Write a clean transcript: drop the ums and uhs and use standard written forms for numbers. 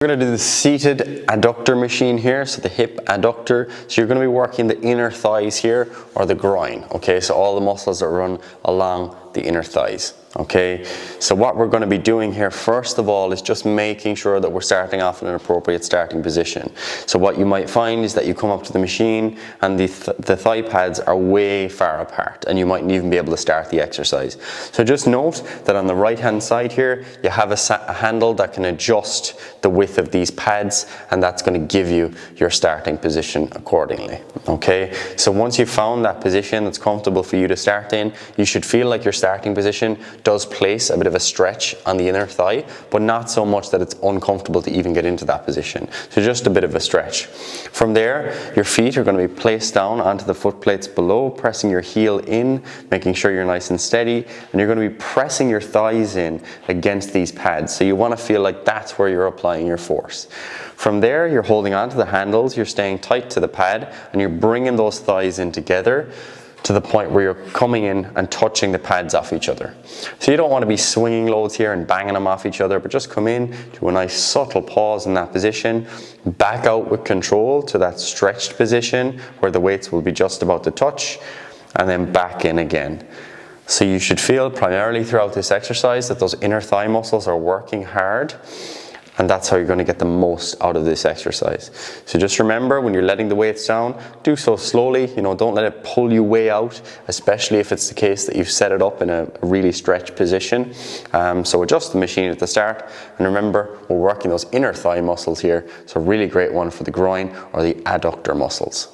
We're going to do the seated adductor machine here, so the hip adductor. So you're going to be working the inner thighs here, or the groin, okay? So all the muscles that run along the inner thighs, okay? So what we're going to be doing here, first of all, is just making sure that we're starting off in an appropriate starting position. So what you might find is that you come up to the machine and the thigh pads are way far apart, and you mightn't even be able to start the exercise. So just note that on the right hand side here, you have a handle that can adjust the width of these pads, and that's going to give you your starting position accordingly, okay? So once you've found that position that's comfortable for you to start in, you should feel like your starting position does place a bit of a stretch on the inner thigh, but not so much that it's uncomfortable to even get into that position. So just a bit of a stretch. From there, your feet are going to be placed down onto the foot plates below, pressing your heel in, making sure you're nice and steady, and you're going to be pressing your thighs in against these pads. So you want to feel like that's where you're applying your force. From there, you're holding on to the handles, you're staying tight to the pad, and you're bringing those thighs in together to the point where you're coming in and touching the pads off each other. So you don't want to be swinging loads here and banging them off each other, but just come in, do a nice subtle pause in that position, back out with control to that stretched position where the weights will be just about to touch, and then back in again. So you should feel primarily throughout this exercise that those inner thigh muscles are working hard, and that's how you're going to get the most out of this exercise. So just remember, when you're letting the weights down, do so slowly. You know, don't let it pull you way out, especially if it's the case that you've set it up in a really stretched position. So adjust the machine at the start, and remember, we're working those inner thigh muscles here. So a really great one for the groin or the adductor muscles.